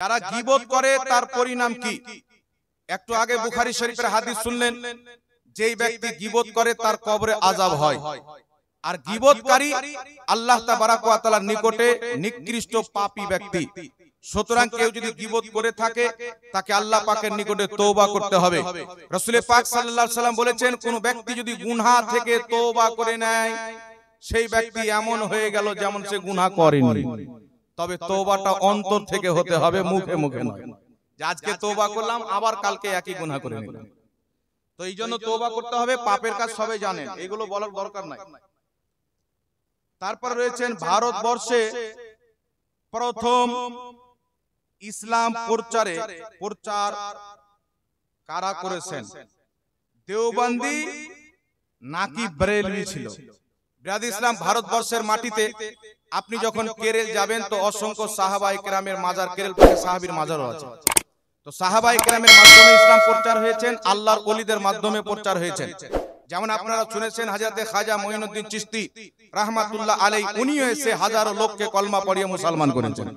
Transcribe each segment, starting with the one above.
যারা গীবত করে তার পরিণাম কি? একটু আগে বুখারী শরীফের হাদিস শুনলেন, যেই ব্যক্তি গীবত করে তার কবরে আযাব হয়, আর গীবতকারী আল্লাহ তাবারাক ওয়া তাআলার নিকটে নিকৃষ্ট পাপী ব্যক্তি। সুতরাং কেউ যদি গীবত করে থাকে তাকে আল্লাহ পাকের নিকটে তওবা করতে হবে। রাসূল পাক সাল্লাল্লাহু আলাইহি সাল্লাম বলেছেন, কোন ব্যক্তি যদি গুনাহ থেকে তওবা করে নেয় সেই ব্যক্তি এমন হয়ে গেল যেমন সে গুনাহ করেনি। তবে তওবাটা অন্তর থেকে হতে হবে, মুখে মুখে নয়। যে আজকে তওবা করলাম আবার কালকে একই গুনাহ করে নিলাম। তো এই জন্য তওবা করতে হবে। পাপের কাজ সবাই জানেন, এগুলো বলার দরকার নাই। তারপর রয়েছেন ভারতবর্ষে প্রথম ইসলাম প্রচার কারা করেছেন? দেওবন্দি নাকি বেরেলভি ছিল? বিরাদ ইসলাম, ভারতবর্ষের মাটিতে আপনি যখন কেরল যাবেন তো অসংখ্য সাহাবায়ে কেরামের মাজার, কেরল থেকে সাহাবীর মাজারও আছে। তো সাহাবায়ে কেরামের মাধ্যমে ইসলাম প্রচার হয়েছেন, আল্লাহর ওলিদের মাধ্যমে প্রচার হয়েছেন। যেমন আপনারা শুনেছেন হযরতে খাজা মঈনুদ্দিন চিশতি রাহমাতুল্লাহ আলাইহি, উনিও এসে হাজারো লোককে কলমা পড়িয়ে মুসলমান করেছেন।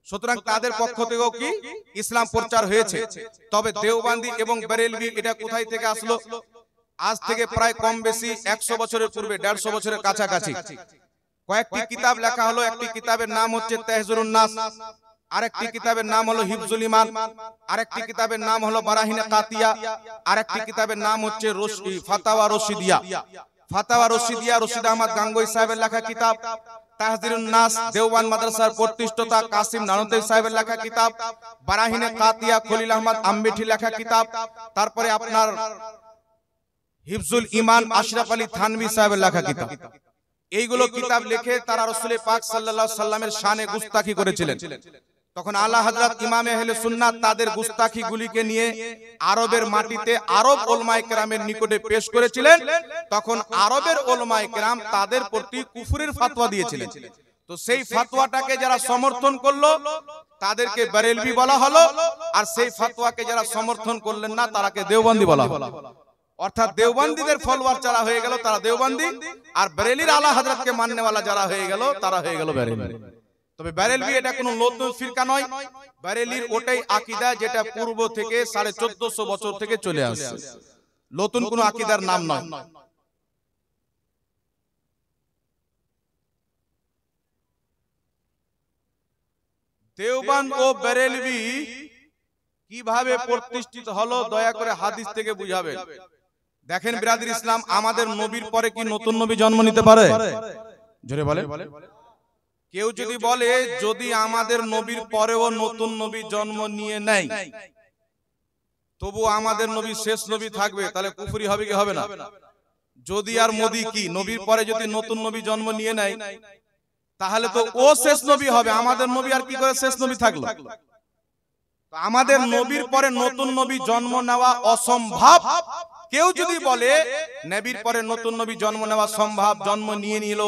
সুতরাং তাদের পক্ষ থেকেও কি ইসলাম প্রচার হয়েছে। তবে দেওবন্দি এবং বেরেলভি এটা কোথায় থেকে আসলো? আজ থেকে প্রায় কম বেশি 100 বছরের পূর্বে, 150 বছরের কাছাকাছি কয়েকটি কিতাব লেখা হলো। একটি কিতাবের নাম হচ্ছে তাহজিরুন নাস, আরেকটি কিতাবের নাম হলো হিফজুল ঈমান, আরেকটি কিতাবের নাম হলো বারাহিনে কাতিয়া, আরেকটি কিতাবের নাম হচ্ছে ফাতাওয়া রশিদিয়া। ফাতাওয়া রশিদিয়া রশিদ আহমদ গাঙ্গুই সাহেবের লেখা কিতাব। তাহজিরুন নাস দেওবন্দ মাদ্রাসার প্রতিষ্ঠাতা কাসিম নানতাই সাহেবের লেখা কিতাব। বারাহিনে কাতিয়া খলিল আহমদ আম্বেঠি লেখা কিতাব। তারপরে আপনার হিফজুল ঈমান আশরাফ আলী থানভী সাহেবের লেখা কিতাব। এইগুলো কিতাব লিখে তারা রাসূল পাক সাল্লাল্লাহু আলাইহি সাল্লামের শানে গুস্তাখি করেছিলেন। তখন আলা হযরত ইমাম আহলে সুন্নাত তাদের গুস্তাখি গুলিকে নিয়ে আরবের মাটিতে আরব উলামায়ে কেরামের নিকটে পেশ করেছিলেন। তখন আরবের উলামায়ে কেরাম তাদের প্রতি কুফরের ফতোয়া দিয়েছিলেন। তো সেই ফতোয়াটাকে যারা সমর্থন করলো তাদেরকে বেরেলভি বলা হলো, আর সেই ফতোয়াকে যারা সমর্থন করলেন না তারাকে দেওবন্দি বলা হলো। অর্থাৎ দেওবন্দীদের ফলোয়ার যারা হয়ে গেল তারা দেওবন্দি, আর বেরেলির আলা হযরতকে মাননেওয়ালা যারা হয়ে গেল তারা হয়ে গেল বেরেলভি। তবে বেরেলভি এটা কোনো নতুন ফিরকা নয়, বেরেলির ওটাই আকীদা যেটা পূর্ব থেকে 1450 বছর থেকে চলে আসছে, নতুন কোনো আকীদার নাম নয়। দেওবন্দ ও বেরেলভি কিভাবে প্রতিষ্ঠিত হলো দয়া করে হাদিস থেকে বুঝাবেন। দেখেন বিরাদর ইসলাম, আমাদের নবীর পরে কি নতুন নবী জন্ম নিতে পারে? জোরে বলেন। কেউ যদি বলে যদি আমাদের নবীর পরেও নতুন নবী জন্ম নিয়ে নেয় তবু আমাদের নবী শেষ নবী থাকবে, তাহলে কুফরি হবে কি হবে না? যদি আর মোদি কি নবীর পরে যদি নতুন নবী জন্ম নিয়ে নেয় তাহলে তো ও শেষ নবী হবে, আমাদের নবী আর কি করে শেষ নবী থাকলো? আমাদের নবীর পরে নতুন নবী জন্ম নেওয়া অসম্ভব। কেউ যদি বলে নবীর পরে নতুন নবী জন্ম নেওয়া সম্ভব, জন্ম নিয়ে নিল,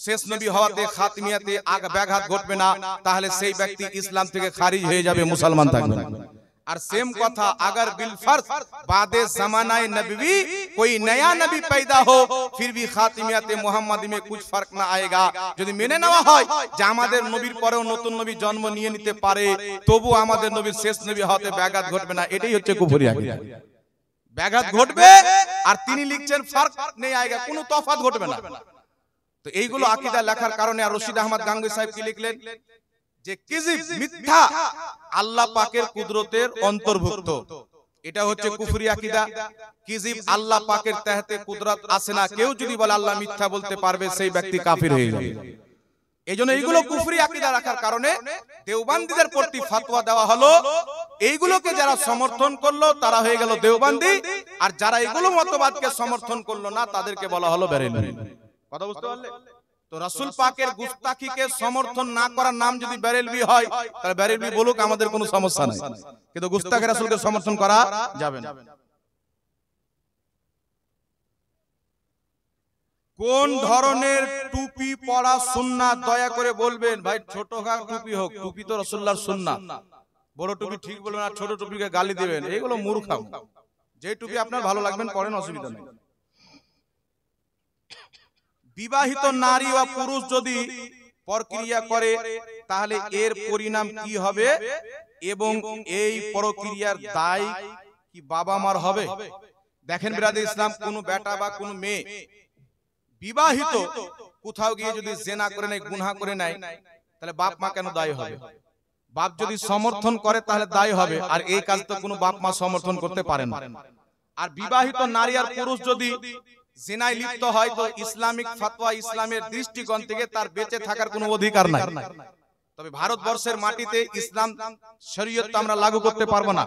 শেষ নবী হওয়াতে খাতমিয়াতে ব্যাঘাত ঘটবে না, তাহলে সেই ব্যক্তি ইসলাম থেকে খারিজ হয়ে যাবে, মুসলমান থাকবে না। আর সেম কথা अगर बिलफर्ज बादे जमानाए नबवी कोई नया नबी पैदा हो फिर भी खातिमियाते मुहम्मदी में कुछ फर्क ना आएगा। যদি মেনে নেওয়া হয় যে আমাদের নবীর পরেও নতুন নবী জন্ম নিয়ে নিতে পারে তবু আমাদের নবীর শেষ নবী হতে ব্যাঘাত ঘটবে না, এটাই হচ্ছে কুফরি আকীদা। ব্যাঘাত ঘটবে আর তিনি লিখছেন ফার্ক নেই আয়েগা, কোনো তফাৎ ঘটবে না। তো এইগুলো আকীদা লেখার কারণে আর রশিদ আহমদ গাঙ্গুই সাহেব কি লিখলেন যে কিজিব মিথ্যা আল্লাহ পাকের কুদরতের অন্তর্ভুক্ত, এটা হচ্ছে কুফরি আকীদা। কিজিব আল্লাহ পাকের তাহতে কুদরত আসে না, কেউ যদি বলে আল্লাহ মিথ্যা বলতে পারবে সেই ব্যক্তি কাফির হয়ে যাবে। এইজন্য এইগুলো কুফরি আকীদা রাখার কারণে দেওবন্দীদের প্রতি ফতোয়া দেওয়া হলো। এইগুলোকে যারা সমর্থন করলো তারা হয়ে গেল দেওবন্দি, আর যারা এগুলো মতবাদকে সমর্থন করলো না তাদেরকে বলা হলো বেরেলভি। কথা বুঝতে পারলে? তো রাসূল পাকের গুস্তাখিকে সমর্থন না করার নাম যদি বেরেলভি হয় তাহলে বেরেলভি বলুক, আমাদের কোনো সমস্যা নাই, কিন্তু গুস্তাখে রাসূলকে সমর্থন করা যাবে না। কোন ধরনের টুপি পরা সুন্নাত দয়া করে বলবেন? ভাই ছোট টুপি হোক, টুপি তো রাসূলুল্লাহর সুন্নাত। বড় টুপি ঠিক বলবেন আর ছোট টুপিকে গালি দিবেন, এগুলো মূর্খাম। যে টুপি আপনার ভালো লাগবেন পরেন, অসুবিধা নেই। বিবাহিত নারী বা পুরুষ যদি প্রক্রিয়া করে তাহলে এর পরিণাম কি হবে এবং এই প্রক্রিয়ার দায় কি বাবা মার হবে? দেখেন বিরাদর ইসলাম, কোন বেটা বা কোন মেয়ে বিবাহিত কোথাও গিয়ে যদি জেনা করে নেয়, গুনাহ করে নেয়, তাহলে বাপ মা কেন দায়ী হবে? বাপ যদি সমর্থন করে তাহলে দায়ী হবে, আর এই কাজ তো কোনো বাপ মা সমর্থন করতে পারে না। আর বিবাহিত নারী আর পুরুষ যদি জিনায় লিপ্ত হয় তো ইসলামিক ফতোয়া, ইসলামের দৃষ্টিকোণ থেকে তার বেঁচে থাকার কোনো অধিকার নাই। তবে ভারতবর্ষের মাটিতে ইসলাম শরীয়ত আমরা লাগু করতে পারবো না।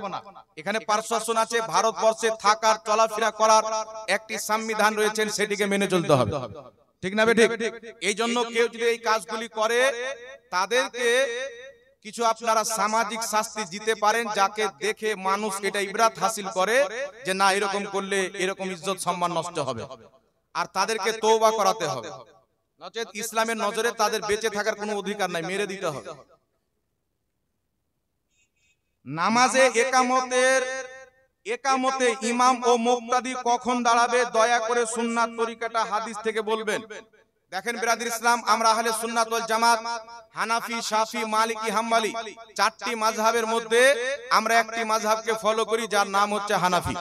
এখানে প্রশাসন আছে, ভারতবর্ষে থাকার চলাফেরা করার একটি সংবিধান রয়েছে, সেটিকে মেনে চলতে হবে, ঠিক না ঠিক? এই জন্য কেউ যদি এই কাজগুলি করে তাদেরকে কিছু আপনারা সামাজিক শাস্তি দিতে পারেন, যাকে দেখে মানুষ এটা ইবরাত হাসিল করে যে না, এরকম করলে এরকম ইজ্জত সম্মান নষ্ট হবে, আর তাদেরকে তওবা করাতে হবে। নচেত ইসলামের নজরে তাদের বেঁচে থাকার কোনো অধিকার নাই, মেরে দিতে হবে। নামাজে একামতে ইমাম ও মুক্তাদি কখন দাঁড়াবে? দয়া করে সুন্নাত তরিকাটা হাদিস থেকে বলবেন। দেখেন বিরাদর ইসলাম, আমরা আহলে সুন্নাত ওয়াল জামাত হানাফি, শাফি, মালিকি, হাম্বলি চারটি মাযহাবের মধ্যে আমরা একটি মাযহাবকে ফলো করি, যার নাম হচ্ছে হানাফি।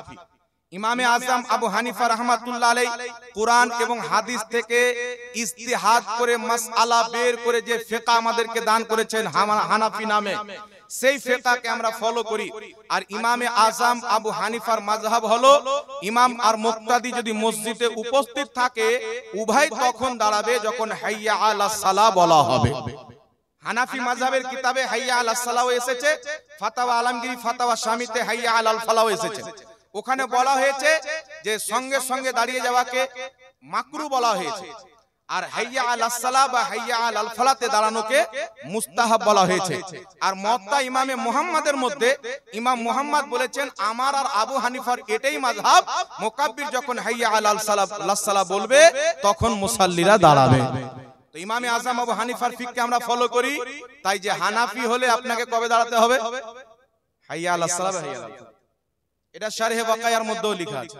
ইমামে আজম আবু হানিফা রাহমাতুল্লাহ আলাইহি কুরআন এবং হাদিস থেকে ইজতিহাদ করে মাসআলা বের করে যে ফিকহ আমাদেরকে দান করেছেন হানাফি নামে, সেই ফিকহকে আমরা ফলো করি। আর ইমামে আজম আবু হানিফার মাযহাব হলো ইমাম আর মুক্তাদি যদি মসজিদে উপস্থিত থাকে উভয় তখন দাঁড়াবে যখন হাইয়া আলাস সালাহ বলা হবে। হানাফি মাযহাবের কিতাবে হাইয়া আলাস সালাহ এসেছে, ফাতাওয়া আলমগীরি, ফাতাওয়া শামিতে হাইয়া আলাল ফালাহ এসেছে। ওখানে বলা হয়েছে যে সঙ্গে সঙ্গে দাঁড়িয়ে যাওয়াকে মাকরু বলা হয়েছে, আর হাইয়া আলাস সালাহ বা হাইয়া আলাল ফালাতে দাঁড়ানোকে মুস্তাহাব বলা হয়েছে। আর মুওয়াত্তা ইমামে মুহাম্মাদের মধ্যে ইমাম মুহাম্মদ বলেছেন আমার আর আবু হানিফার এটাই মাযহাব, মুকাব্বির যখন হাইয়া আলাল সালাহ বলবে তখন মুসাল্লিরা দাঁড়াবে। তো ইমামে আজম আবু হানিফার ফিকহকে আমরা ফলো করি, তাই যে হানাফি হলে আপনাকে কবে দাঁড়াতে হবে? হাইয়া আলাস সালাহ বা হাইয়া আলাল ফালাহ। এটা শারহে ওয়াকায়ার মধ্যেও লেখা আছে।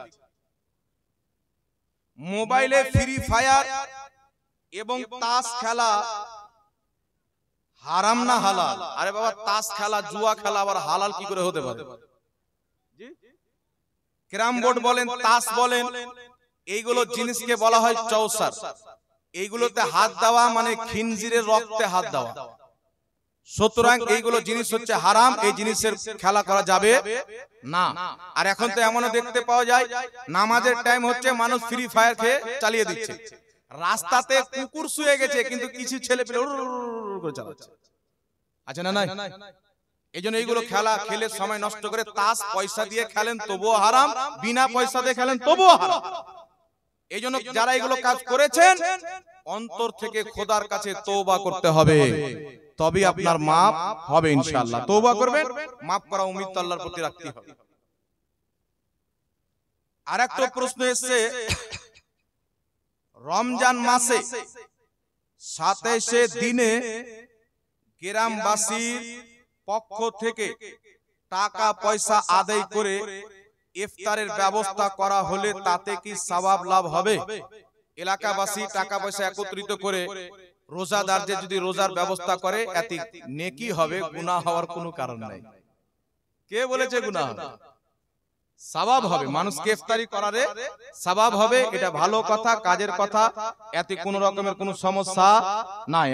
মোবাইলে ফ্রি ফায়ার এবং তাস খেলা হারাম না হালাল? আরে বাবা, তাস খেলা, জুয়া খেলা আবার হালাল কি করে হতে পারে? ক্যারাম বোর্ড বলেন, তাস বলেন, এইগুলো জিনিসকে বলা হয় চৌসার। এইগুলোতে হাত দেওয়া মানে খিনজিরের রক্তে হাত দেওয়া। সুতরাং এইগুলো জিনিস হচ্ছে হারাম, এই জিনিসের খেলা করা যাবে না। আর এখন তো এমনও দেখতে পাওয়া যায় নামাজের টাইম হচ্ছে মানুষ ফ্রি ফায়ার খেয়ে চালিয়ে দিচ্ছে, রাস্তাতে কুকুর শুয়ে গেছে কিন্তু কিছু ছেলে পেলে করে চালাচ্ছে, আছে না নাই? এই জন্য এইগুলো খেলা খেলে সময় নষ্ট করে, তাস পয়সা দিয়ে খেলেন তবুও হারাম, বিনা পয়সা দিয়ে খেলেন তবুও হারাম। এই জন্য যারা এগুলো কাজ করেছেন অন্তর থেকে খোদার কাছে তওবা করতে হবে, তবে আপনার মাফ হবে ইনশাআল্লাহ। তওবা করবেন, মাফ করা উম্মত আল্লাহর প্রতি রাখতে হবে। আরেকটা প্রশ্ন এসেছে, রমজান মাসে 27 দিনে গ্রামবাসীর পক্ষ থেকে টাকা পয়সা আদায় করে ইফতারের ব্যবস্থা করা হলে তাতে কি সওয়াব লাভ হবে? এলাকাবাসী টাকা পয়সা একত্রিত করে রোজাদার যে যদি রোজার ব্যবস্থা করে এতে নেকি হবে, গুনাহ হওয়ার কোনো কারণ নাই। কে বলেছে গুনাহ হবে? সওয়াব হবে, মানুষকে ইফতারি করারে সওয়াব হবে, এটা ভালো কথা, কাজের কথা, এতে কোনো রকমের কোনো সমস্যা নাই।